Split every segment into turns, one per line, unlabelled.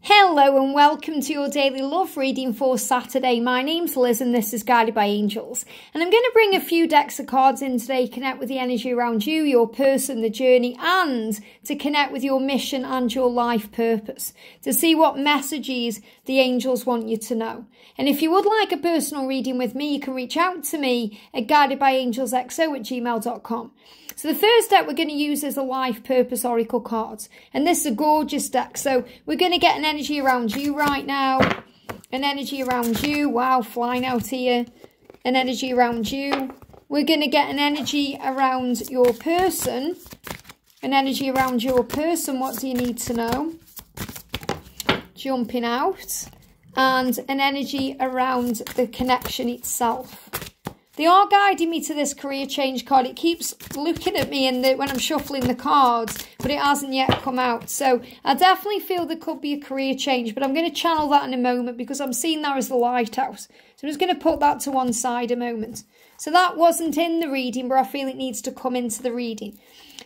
Hello and welcome to your daily love reading for Saturday. My name's Liz and this is Guided by Angels. And I'm going to bring a few decks of cards in today, connect with the energy around you, your person, the journey, and to connect with your mission and your life purpose, to see what messages the angels want you to know. And if you would like a personal reading with me, you can reach out to me at guidedbyangelsxo@gmail.com. So the first deck we're going to use is a life purpose oracle cards. And this is a gorgeous deck. So we're going to get an energy around you right now. An energy around you. Wow, flying out here. An energy around you. We're going to get an energy around your person. An energy around your person. What do you need to know? Jumping out. And an energy around the connection itself. They are guiding me to this career change card. It keeps looking at me when I'm shuffling the cards, but it hasn't yet come out. So I definitely feel there could be a career change, but I'm going to channel that in a moment because I'm seeing that as the lighthouse. So I'm just going to put that to one side a moment. So that wasn't in the reading, but I feel it needs to come into the reading.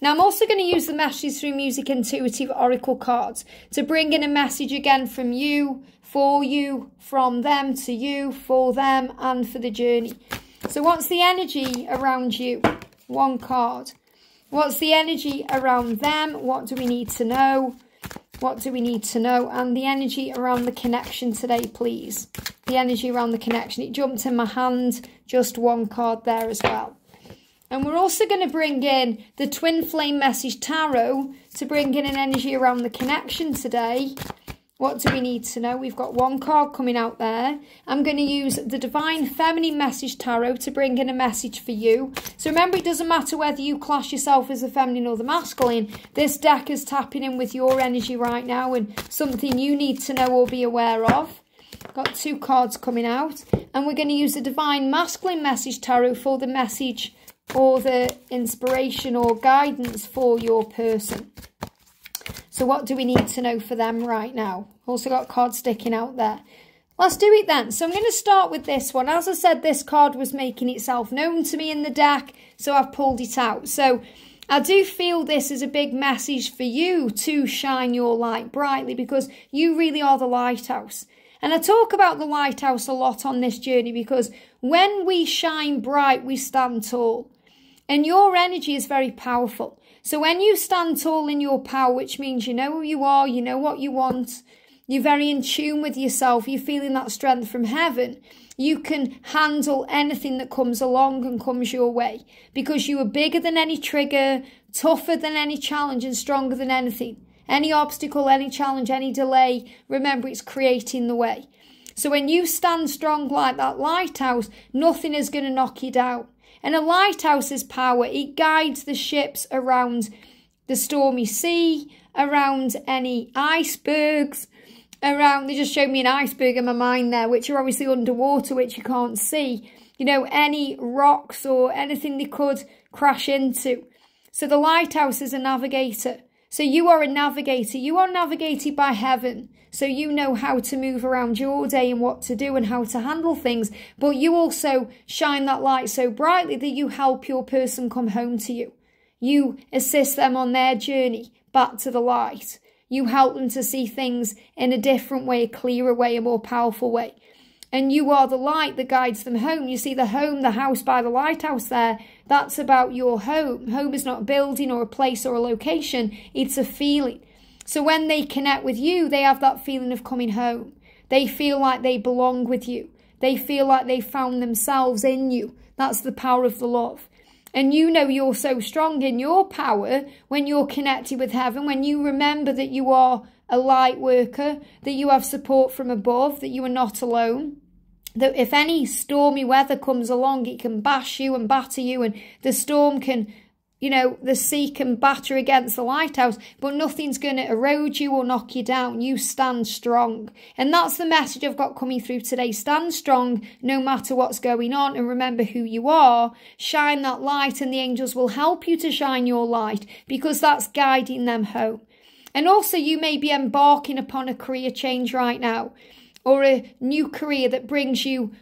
Now I'm also going to use the messages through music intuitive oracle cards to bring in a message again from you, for you, from them to you, for them, and for the journey. So what's the energy around you? One card. What's the energy around them? What do we need to know? What do we need to know? And the energy around the connection today, please. The energy around the connection. It jumped in my hand. Just one card there as well. And we're also going to bring in the Twin Flame Message Tarot to bring in an energy around the connection today. What do we need to know? We've got one card coming out there. I'm going to use the Divine Feminine Message Tarot to bring in a message for you. So remember, it doesn't matter whether you class yourself as the feminine or the masculine. This deck is tapping in with your energy right now and something you need to know or be aware of. Got two cards coming out. And we're going to use the Divine Masculine Message Tarot for the message or the inspiration or guidance for your person. So what do we need to know for them right now? Also got cards sticking out there. Let's do it then. So I'm going to start with this one. As I said, this card was making itself known to me in the deck, so I've pulled it out. So I do feel this is a big message for you to shine your light brightly because you really are the lighthouse. And I talk about the lighthouse a lot on this journey because when we shine bright, we stand tall. And your energy is very powerful. So when you stand tall in your power, which means you know who you are, you know what you want, you're very in tune with yourself, you're feeling that strength from heaven, you can handle anything that comes along and comes your way because you are bigger than any trigger, tougher than any challenge and stronger than anything. Any obstacle, any challenge, any delay, remember it's creating the way. So when you stand strong like that lighthouse, nothing is going to knock you down. And a lighthouse is power. It guides the ships around the stormy sea, around any icebergs, they just showed me an iceberg in my mind there, which are obviously underwater, which you can't see. You know, any rocks or anything they could crash into. So the lighthouse is a navigator. So you are a navigator. You are navigated by heaven. So you know how to move around your day and what to do and how to handle things. But you also shine that light so brightly that you help your person come home to you. You assist them on their journey back to the light. You help them to see things in a different way, a clearer way, a more powerful way. And you are the light that guides them home. You see the home, the house by the lighthouse there, that's about your home. Home is not a building or a place or a location. It's a feeling. So when they connect with you, they have that feeling of coming home. They feel like they belong with you. They feel like they found themselves in you. That's the power of the love. And you know you're so strong in your power when you're connected with heaven, when you remember that you are a light worker, that you have support from above, that you are not alone. That if any stormy weather comes along, it can bash you and batter you, and the storm can, you know, the sea can batter against the lighthouse, but nothing's going to erode you or knock you down. You stand strong. And that's the message I've got coming through today. Stand strong no matter what's going on, and remember who you are. Shine that light, and the angels will help you to shine your light because that's guiding them home. And also you may be embarking upon a career change right now, or a new career that brings you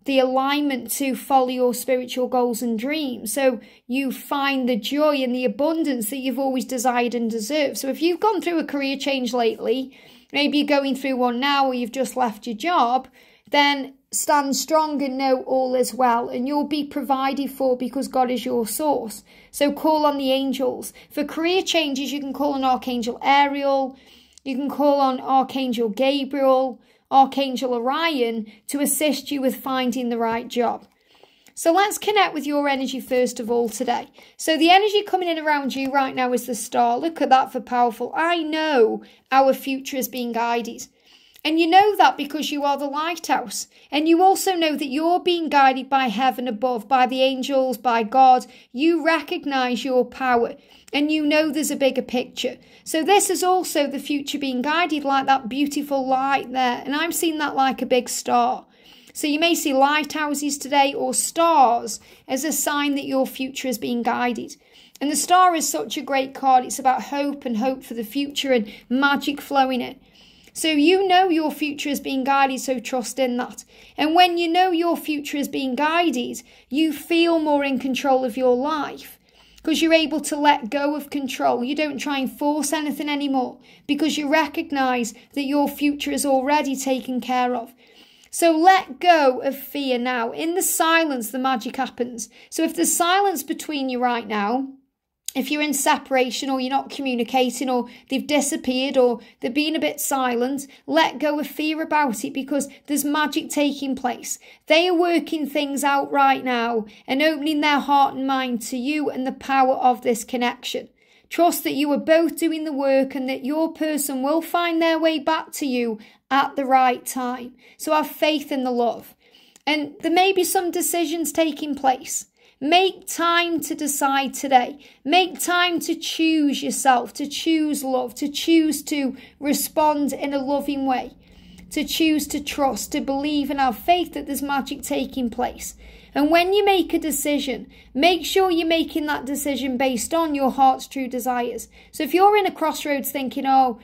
the alignment to follow your spiritual goals and dreams. So you find the joy and the abundance that you've always desired and deserved. So if you've gone through a career change lately, maybe you're going through one now or you've just left your job, then stand strong and know all is well, and you'll be provided for because God is your source. So call on the angels. For career changes, you can call on Archangel Ariel, you can call on Archangel Gabriel, Archangel Orion to assist you with finding the right job. So let's connect with your energy first of all today. So the energy coming in around you right now is the star. Look at that for powerful. I know our future is being guided. And you know that because you are the lighthouse. And you also know that you're being guided by heaven above, by the angels, by God. You recognize your power and you know there's a bigger picture. So this is also the future being guided like that beautiful light there. And I'm seeing that like a big star. So you may see lighthouses today or stars as a sign that your future is being guided. And the star is such a great card. It's about hope and hope for the future and magic flowing in. So you know your future is being guided, so trust in that. And when you know your future is being guided, you feel more in control of your life because you're able to let go of control. You don't try and force anything anymore because you recognize that your future is already taken care of. So let go of fear now. In the silence, the magic happens. So if there's silence between you right now, if you're in separation or you're not communicating or they've disappeared or they're being a bit silent, let go of fear about it because there's magic taking place. They are working things out right now and opening their heart and mind to you and the power of this connection. Trust that you are both doing the work and that your person will find their way back to you at the right time. So have faith in the love. And there may be some decisions taking place. Make time to decide today. Make time to choose yourself, to choose love, to choose to respond in a loving way, to choose to trust, to believe and have faith that there's magic taking place. And when you make a decision, make sure you're making that decision based on your heart's true desires. So if you're in a crossroads thinking, oh,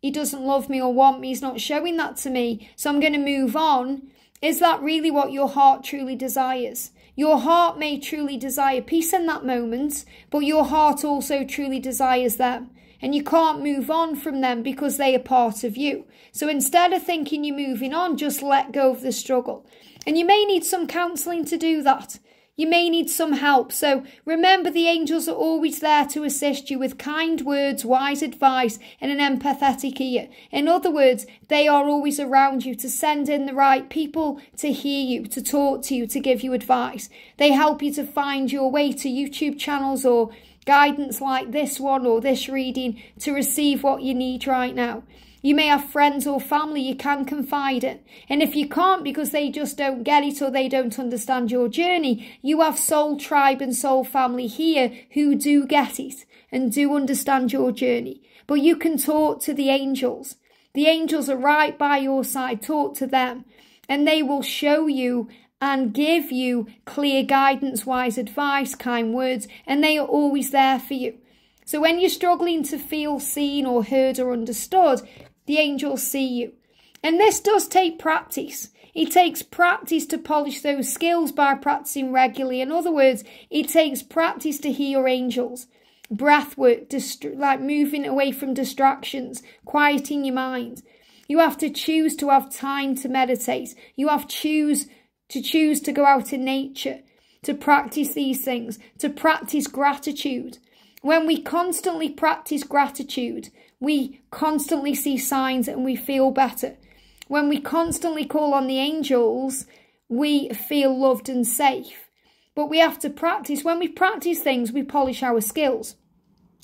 he doesn't love me or want me, he's not showing that to me, so I'm going to move on, is that really what your heart truly desires? Your heart may truly desire peace in that moment, but your heart also truly desires them. And you can't move on from them because they are part of you. So instead of thinking you're moving on, just let go of the struggle. And you may need some counselling to do that. You may need some help. So remember, the angels are always there to assist you with kind words, wise advice, and an empathetic ear. In other words, they are always around you to send in the right people to hear you, to talk to you, to give you advice. They help you to find your way to YouTube channels or guidance like this one or this reading to receive what you need right now. You may have friends or family you can confide in. And if you can't because they just don't get it or they don't understand your journey, you have soul tribe and soul family here who do get it and do understand your journey. But you can talk to the angels. The angels are right by your side. Talk to them and they will show you and give you clear guidance, wise advice, kind words, and they are always there for you. So when you're struggling to feel seen or heard or understood, the angels see you. And this does take practice. It takes practice to polish those skills by practicing regularly. In other words, it takes practice to hear your angels. Breath work, like moving away from distractions, quieting your mind. You have to choose to have time to meditate. You have to choose to go out in nature, to practice these things, to practice gratitude. When we constantly practice gratitude, we constantly see signs and we feel better. When we constantly call on the angels, we feel loved and safe. But we have to practice. When we practice things, we polish our skills.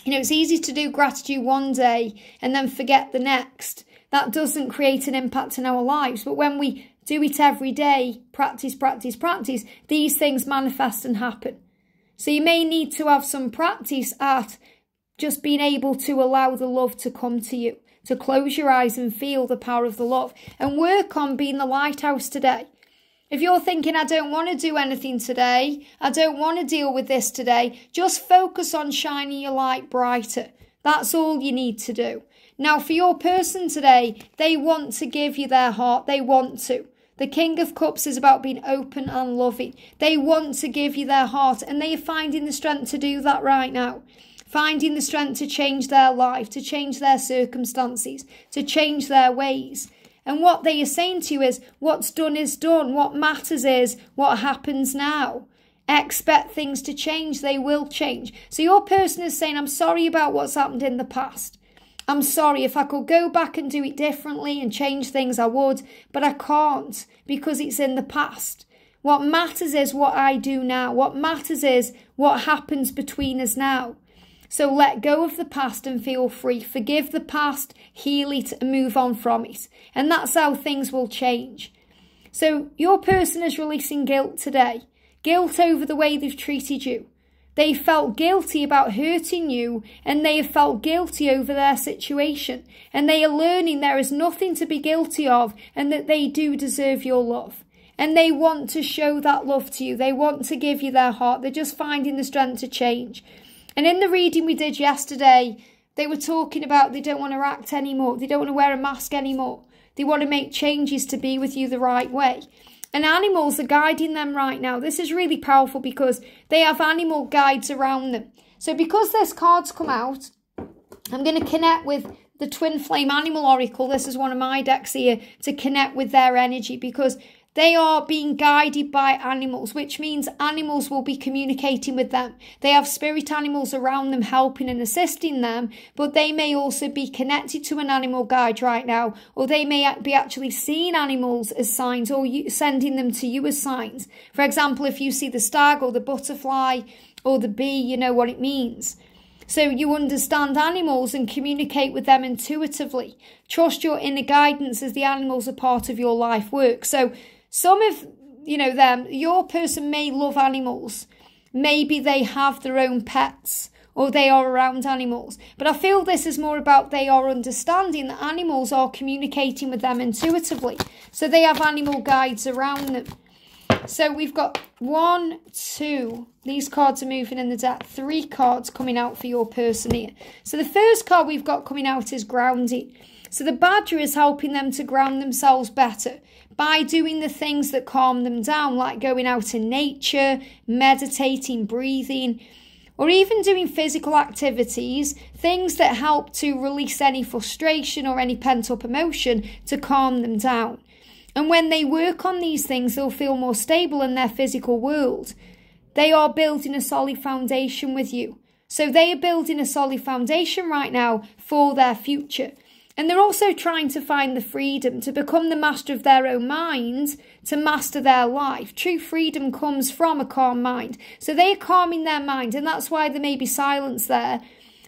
You know, it's easy to do gratitude one day and then forget the next. That doesn't create an impact in our lives. But when we do it every day, practice, practice, practice, these things manifest and happen. So you may need to have some practice at just being able to allow the love to come to you, to close your eyes and feel the power of the love and work on being the lighthouse today. If you're thinking, I don't want to do anything today, I don't want to deal with this today, just focus on shining your light brighter. That's all you need to do. Now, for your person today, they want to give you their heart. They want to. The King of Cups is about being open and loving. They want to give you their heart and they are finding the strength to do that right now. finding the strength to change their life, to change their circumstances, to change their ways. And what they are saying to you is, what's done is done. What matters is what happens now. Expect things to change. They will change. So your person is saying, I'm sorry about what's happened in the past. I'm sorry. If I could go back and do it differently and change things, I would. But I can't because it's in the past. What matters is what I do now. What matters is what happens between us now. So let go of the past and feel free. Forgive the past, heal it, and move on from it. And that's how things will change. So your person is releasing guilt today. Guilt over the way they've treated you. They felt guilty about hurting you, and they have felt guilty over their situation. And they are learning there is nothing to be guilty of, and that they do deserve your love. And they want to show that love to you. They want to give you their heart. They're just finding the strength to change. And in the reading we did yesterday, they were talking about they don't want to act anymore. They don't want to wear a mask anymore. They want to make changes to be with you the right way. And animals are guiding them right now. This is really powerful because they have animal guides around them. So because this card's come out, I'm going to connect with the Twin Flame Animal Oracle. This is one of my decks here to connect with their energy because they are being guided by animals, which means animals will be communicating with them. They have spirit animals around them helping and assisting them, but they may also be connected to an animal guide right now, or they may be actually seeing animals as signs or sending them to you as signs. For example, if you see the stag or the butterfly or the bee, you know what it means. So you understand animals and communicate with them intuitively. Trust your inner guidance as the animals are part of your life work. So some of, your person may love animals. Maybe they have their own pets or they are around animals. But I feel this is more about they are understanding that animals are communicating with them intuitively. So they have animal guides around them. So we've got 1, 2, these cards are moving in the deck, 3 cards coming out for your person here. So the first card we've got coming out is grounding. So the badger is helping them to ground themselves better by doing the things that calm them down, like going out in nature, meditating, breathing, or even doing physical activities, things that help to release any frustration or any pent-up emotion to calm them down. And when they work on these things, they'll feel more stable in their physical world. They are building a solid foundation with you. So they are building a solid foundation right now for their future. And they're also trying to find the freedom to become the master of their own mind, to master their life. True freedom comes from a calm mind. So they are calming their mind, and that's why there may be silence there.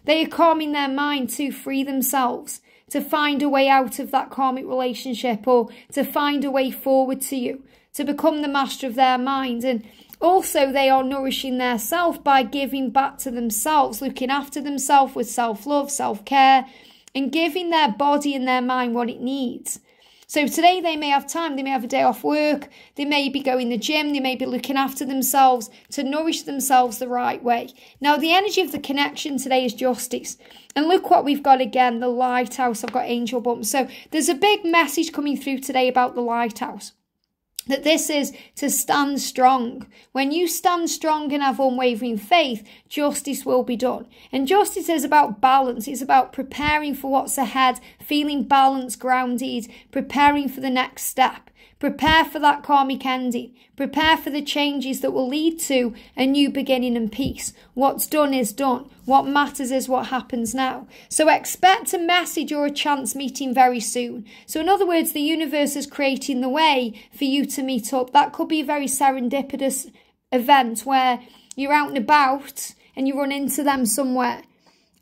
They are calming their mind to free themselves, to find a way out of that karmic relationship, or to find a way forward to you, to become the master of their mind. And also they are nourishing their self by giving back to themselves, looking after themselves with self-love, self-care, and giving their body and their mind what it needs. So today they may have time, they may have a day off work, they may be going to the gym, they may be looking after themselves to nourish themselves the right way. Now the energy of the connection today is justice. And look what we've got again, the lighthouse. I've got angel bumps. So there's a big message coming through today about the lighthouse. That this is to stand strong. When you stand strong and have unwavering faith, justice will be done. And justice is about balance. It's about preparing for what's ahead, feeling balanced, grounded, preparing for the next step. Prepare for that karmic ending. Prepare for the changes that will lead to a new beginning and peace. What's done is done. What matters is what happens now. So expect a message or a chance meeting very soon. So in other words, the universe is creating the way for you to meet up. That could be a very serendipitous event where you're out and about and you run into them somewhere.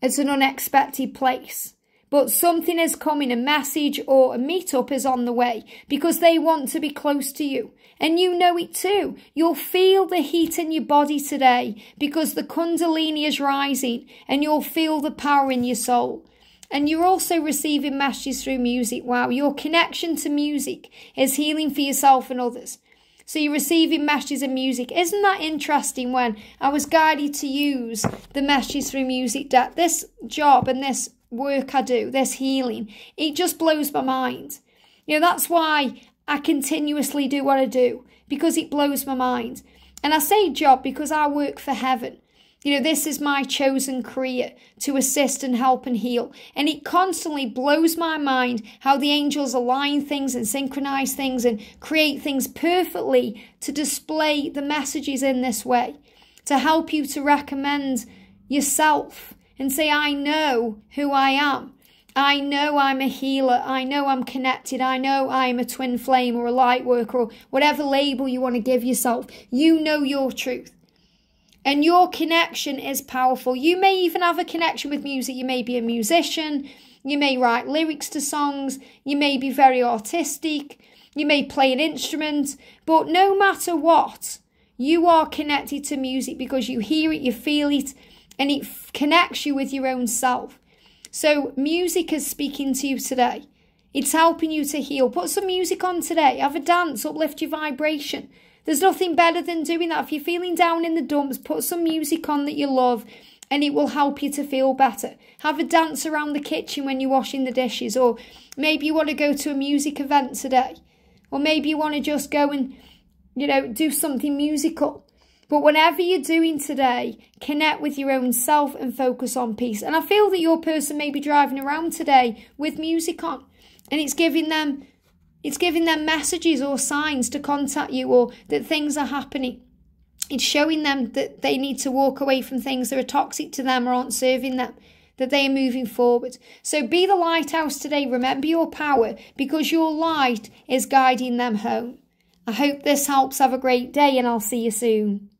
It's an unexpected place. But something is coming, a message or a meetup is on the way because they want to be close to you. And you know it too. You'll feel the heat in your body today because the Kundalini is rising and you'll feel the power in your soul. And you're also receiving messages through music. Wow, your connection to music is healing for yourself and others. So you're receiving messages in music. Isn't that interesting when I was guided to use the messages through music? That this job and this work I do, this healing, it just blows my mind. That's why I continuously do what I do, because it blows my mind. And I say job because I work for heaven. You know, this is my chosen career, to assist and help and heal. And it constantly blows my mind how the angels align things and synchronize things and create things perfectly to display the messages in this way, to help you to recommend yourself and say, I know who I am. I know I'm a healer. I know I'm connected. I know I'm a twin flame or a light worker or whatever label you want to give yourself. You know your truth. And your connection is powerful. You may even have a connection with music. You may be a musician. You may write lyrics to songs. You may be very artistic. You may play an instrument. But no matter what, you are connected to music because you hear it, you feel it, and it connects you with your own self. So music is speaking to you today. It's helping you to heal. Put some music on today. Have a dance, uplift your vibration. There's nothing better than doing that. If you're feeling down in the dumps, put some music on that you love and it will help you to feel better. Have a dance around the kitchen when you're washing the dishes, or maybe you want to go to a music event today, or maybe you want to just go and, you know, do something musical. But whatever you're doing today, connect with your own self and focus on peace. And I feel that your person may be driving around today with music on, and it's giving them messages or signs to contact you, or that things are happening. It's showing them that they need to walk away from things that are toxic to them or aren't serving them, that they are moving forward. So be the lighthouse today. Remember your power, because your light is guiding them home. I hope this helps. Have a great day, and I'll see you soon.